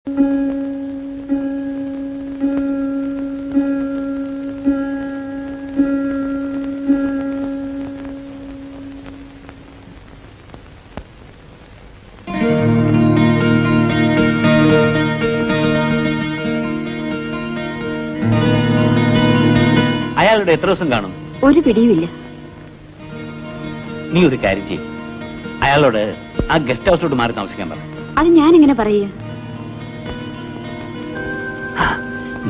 അയാളുടെ എത്ര ദിവസം കാണും? ഒരു പിടിയുമില്ല. നീ ഒരു കാര്യം ചെയ്യും, അയാളോട് ആ ഗസ്റ്റ് ഹൗസിലോട്ട് മാറി താമസിക്കാൻ പറ. അത് ഞാൻ എങ്ങനെ പറയുക?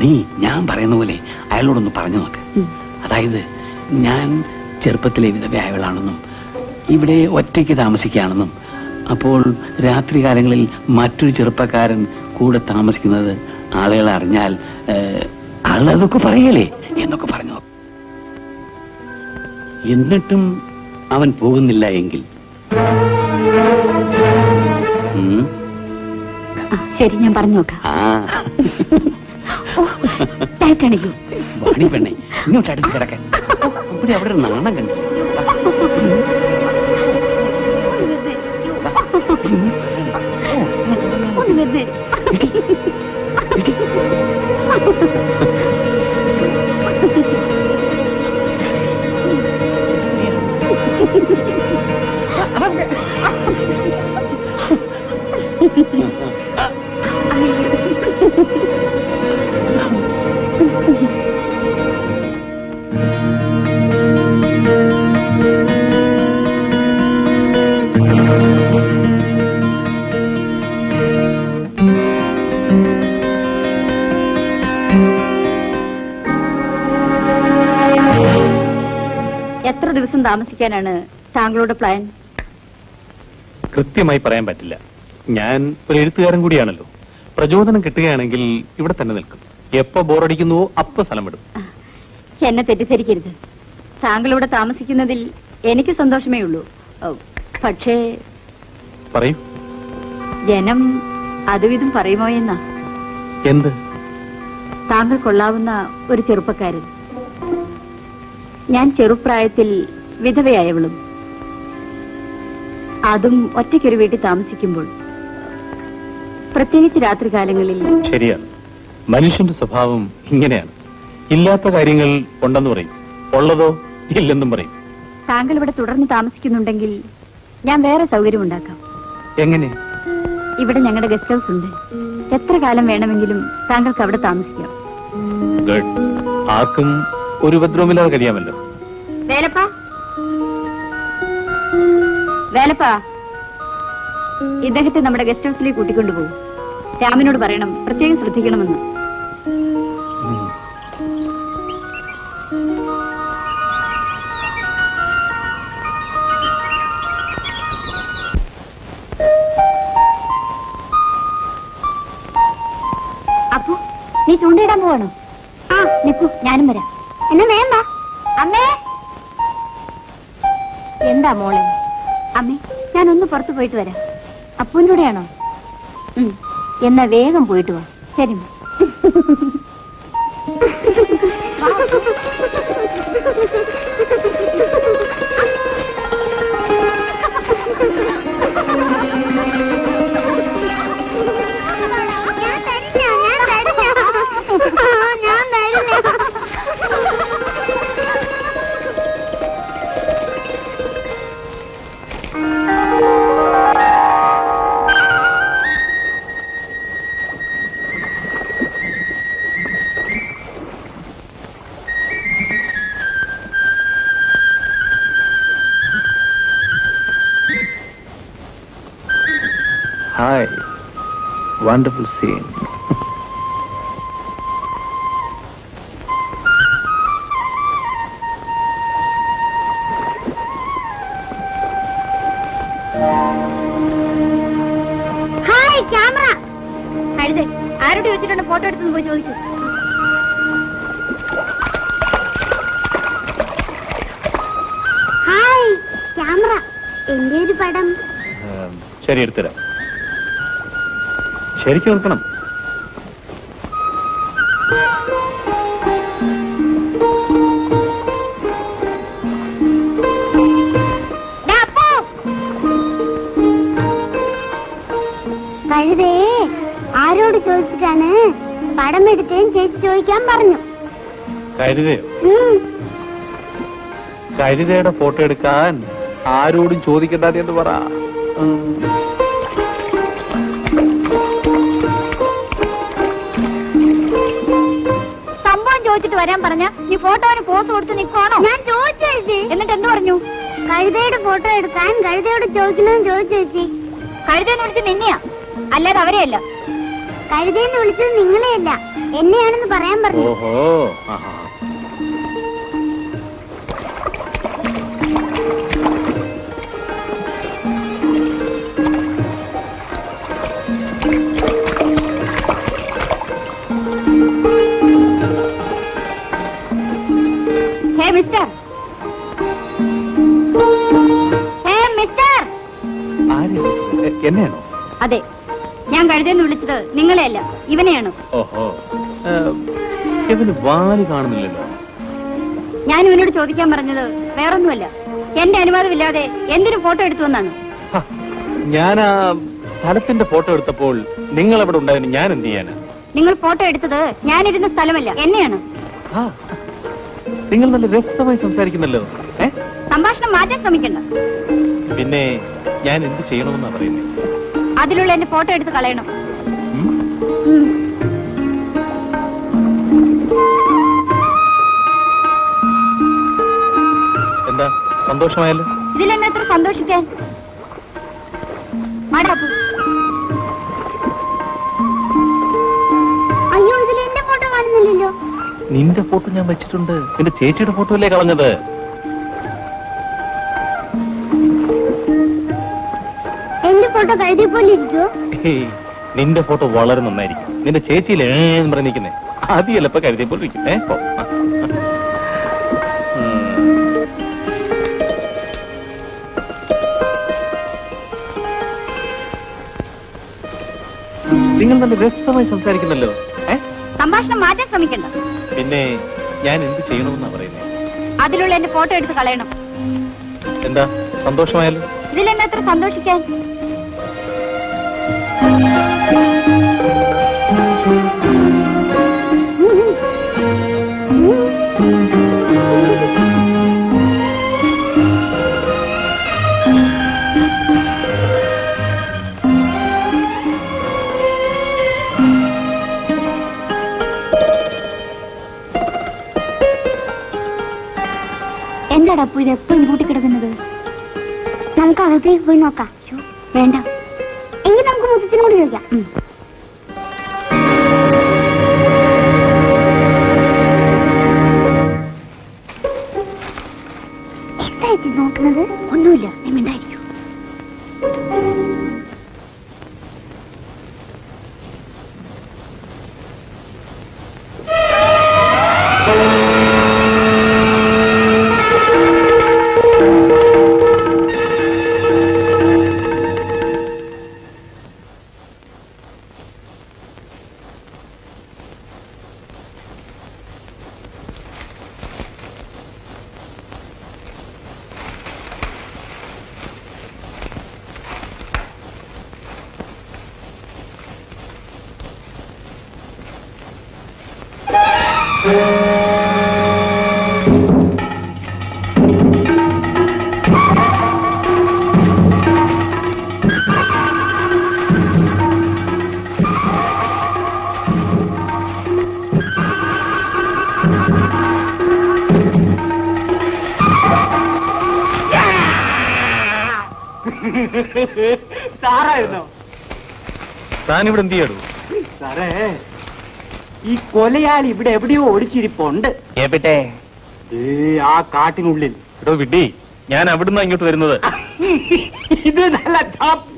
നീ ഞാൻ പറയുന്ന പോലെ അയാളോടൊന്ന് പറഞ്ഞു നോക്ക്. അതായത് ഞാൻ ചെറുപ്പത്തിലെ വിധവയായവളാണെന്നും ഇവിടെ ഒറ്റയ്ക്ക് താമസിക്കുകയാണെന്നും അപ്പോൾ രാത്രി കാലങ്ങളിൽ മറ്റൊരു ചെറുപ്പക്കാരൻ കൂടെ താമസിക്കുന്നത് ആളുകൾ അറിഞ്ഞാൽ ആളതൊക്കെ പറയലേ എന്നൊക്കെ പറഞ്ഞു. എന്നിട്ടും അവൻ പോകുന്നില്ല എങ്കിൽ ശരി, ഞാൻ പറഞ്ഞു നോക്കാം. വാണി പെണ്ണെ, ഇങ്ങോട്ട് അടുത്ത് കിടക്കാൻ. അവിടെ ഒരു നാണം കണ്ടു. എത്ര ദിവസം താമസിക്കാനാണ് താങ്കളുടെ പ്ലാൻ? കൃത്യമായി പറയാൻ പറ്റില്ല. ഞാൻ ഒരു എഴുത്തുകാരൻ കൂടിയാണല്ലോ. പ്രചോദനം കിട്ടുകയാണെങ്കിൽ ഇവിടെ തന്നെ നിൽക്കും. എപ്പോ ബോറടിക്കുന്നുവോ അപ്പൊ സ്ഥലം വിടും. എന്നെ തെറ്റിദ്ധരിക്കരുത്. താങ്കൾ ഇവിടെ താമസിക്കുന്നതിൽ എനിക്ക് സന്തോഷമേ ഉള്ളൂ. പക്ഷേ പറയൂ. ജനം അതുവിധം പറയുമോ എന്നാ. എന്ത്? താങ്കൾ കൊള്ളാവുന്ന ഒരു ചെറുപ്പക്കാരൻ. ഞാൻ ചെറുപ്രായത്തിൽ വിധവയായവളും, അതും ഒറ്റയ്ക്കൊരു വീട്ടിൽ താമസിക്കുമ്പോൾ, പ്രത്യേകിച്ച് രാത്രികാലങ്ങളിൽ. ശരിയാണ്, മനുഷ്യന്റെ സ്വഭാവം ഇങ്ങനെയാണ്. ഇല്ലാത്ത കാര്യങ്ങൾ ഉണ്ടെന്ന് പറയും, ഉള്ളതോ ഇല്ലെന്നും പറയും. താങ്കൾ ഇവിടെ തുടർന്ന് താമസിക്കുന്നുണ്ടെങ്കിൽ ഞാൻ വേറെ സൗകര്യം ഉണ്ടാക്കാം. എങ്ങനെ? ഇവിടെ ഞങ്ങളുടെ ഗസ്റ്റ് ഹൗസ് ഉണ്ട്. എത്ര കാലം വേണമെങ്കിലും താങ്കൾക്ക് അവിടെ താമസിക്കാം. ഗുഡ്. ആർക്കും ഒരു ഉപദ്രവമില്ലാതെ കഴിയാമല്ലോ. വേലപ്പാ, വേലപ്പാ, ഇദ്ദേഹത്തെ നമ്മുടെ ഗസ്റ്റ് ഹൗസിലേക്ക് കൂട്ടിക്കൊണ്ടുപോകും. രാമനോട് പറയണം പ്രത്യേകം ശ്രദ്ധിക്കണമെന്ന്. അപ്പു, നീ ചൂണ്ടയിടാൻ പോവാണോ? ആ, നിൽക്കൂ, ഞാനും വരാം. എന്നാ വേണ്ട അമ്മേ. എന്താ മോളെ? അമ്മേ, ഞാനൊന്ന് പുറത്തു പോയിട്ട് വരാം. അപ്പൂന്റെ കൂടെയാണോ? എന്നാ വേഗം പോയിട്ട് വാ. ശരി. Hi, wonderful scene. Hi, camera. കഴുതേ, ആരോട് ചോദിച്ചിട്ടുണ്ട് ഫോട്ടോ എടുത്തെന്ന് പോയി ചോദിച്ചു. Hi, camera. എന്റെ ഒരു പടം. ശരി, എടുത്തരാം. ശരിക്കും നിൽക്കണം. കഴുതേ, ആരോട് കഴുതയോട് ചോദിച്ചിട്ടാണ് പടം എടുത്തേം ചേച്ചി ചോദിക്കാൻ പറഞ്ഞു. കരുതയോ? കരുതയുടെ ഫോട്ടോ എടുക്കാൻ ആരോടും ചോദിക്കണ്ടാതെ എന്ന് പറ. സംഭവം ചോദിച്ചിട്ട് വരാൻ പറഞ്ഞ നീ ഫോട്ടോന് പോസ് കൊടുത്ത് നിൽക്കുവാണോ? ഞാൻ ചോദിച്ചേച്ചി. എന്നിട്ട് എന്ത് പറഞ്ഞു? കഴുതയുടെ ഫോട്ടോ എടുക്കാൻ കഴുതയോട് ചോദിക്കണമെന്ന് ചോദിച്ചേച്ചി. കഴുതയെന്ന് വിളിച്ചത് നിന്നെയാ, അല്ലാതെ അവരെയല്ല. കഴുതയെന്ന് വിളിച്ചത് നിങ്ങളെയല്ല, എന്നെയാണെന്ന് പറയാൻ പറഞ്ഞു. ഓഹോ, ആഹാ. Hey mister, hey mister. ആരെയാ വിളിച്ചത്? എന്നെയാണോ? അതെ, ഞാൻ കഴുതെന്ന് വിളിച്ചത് നിങ്ങളെയല്ല, ഇവനെയാണ്. ഓഹോ, ഇവന് വാല് കാണുന്നില്ലല്ലോ. ഞാൻ ഇവനോട് ചോദിക്കാൻ പറഞ്ഞത് വേറൊന്നുമല്ല, എന്റെ അനുവാദമില്ലാതെ എന്തിനു ഫോട്ടോ എടുത്തു എന്നാണ്. ഞാൻ ആ സ്ഥലത്തിന്റെ ഫോട്ടോ എടുത്തപ്പോൾ നിങ്ങൾ അവിടെ ഉണ്ടായിരുന്നു. ഞാൻ എന്ത് ചെയ്യാനാ? നിങ്ങൾ ഫോട്ടോ എടുത്തത് ഞാനിരുന്ന സ്ഥലമല്ല, എന്നെയാണ്. ആ, നിങ്ങൾ നല്ല രസമായി സംസാരിക്കുന്നല്ലോ. സംഭാഷണം മാറ്റാൻ ശ്രമിക്കണ്ട. പിന്നെ ഞാൻ എന്ത് ചെയ്യണമെന്നാ പറയുന്നത്? അതിലുള്ള എന്റെ ഫോട്ടോ എടുത്ത് കളയണം. എന്താ, സന്തോഷമായല്ലോ? ഇതിലെന്നെ എത്ര സന്തോഷിക്കാൻ? മാടാപ്പു. അയ്യോ, ഇതിൽ എന്റെ ഫോട്ടോ കാണുന്നില്ലല്ലോ. നിന്റെ ഫോട്ടോ ഞാൻ വെച്ചിട്ടുണ്ട്. നിന്റെ ചേച്ചിയുടെ ഫോട്ടോ അല്ലേ കളഞ്ഞത്? എന്റെ ഫോട്ടോ കഴുതിയ പോലെ ഇരിക്കുമോ? നിന്റെ ഫോട്ടോ വളരെ നന്നായിരിക്കും. നിന്റെ ചേച്ചിയില്ലേ പറഞ്ഞിരിക്കുന്നേ, അത് ചിലപ്പോ കരുതിയ പോലെ ഇരിക്കും. നിങ്ങൾ നല്ല രസമായി സംസാരിക്കുന്നല്ലോ. സംഭാഷണം മാറ്റാൻ ശ്രമിക്കണ്ട. പിന്നെ ഞാൻ എന്ത് ചെയ്യണമെന്നാ പറയുന്നത്? അതിലുള്ള എന്റെ ഫോട്ടോ എടുത്ത് കളയണം. എന്താ, സന്തോഷമായല്ലോ? ഇതിലെന്നെ എത്ര സന്തോഷിക്കാൻ? എന്താടാ അപ്പു ഇത് എപ്പോഴും കൂട്ടിക്കിടക്കുന്നത്? നമുക്ക് അകത്തേക്ക് പോയി നോക്കാം. വേണ്ട, എങ്കിൽ നമുക്ക് മുത്തച്ഛനോട് ചോദിക്കാം. എന്തായിട്ട് നോക്കുന്നത്? ഒന്നുമില്ല, നീ മിണ്ടായിരിക്കും. സാറായിരുന്നോ? താനിവിടെ എന്ത് ചെയ്യൂ? സാറേ, ഈ കൊലയാളി ഇവിടെ എവിടെയോ ഒളിച്ചിരിപ്പുണ്ട്. എവിടെ? ആ കാട്ടിനുള്ളിൽ. എടോ വിഡ്ഢി, ഞാൻ അവിടുന്ന് ഇങ്ങോട്ട് വരുന്നത്. ഇത് നല്ല ടോപ്പ്.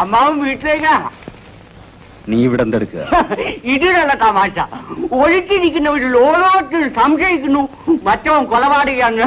അമ്മാവൻ വീട്ടിലേക്കാ? നീ ഇവിടെ എന്തെടുക്കുക? ഇതിലുള്ള തമാശ ഒഴിച്ചിരിക്കുന്നവരിൽ ഓരോരുത്തരും സംശയിക്കുന്നു മറ്റവൻ കൊലപാതകയാണ്.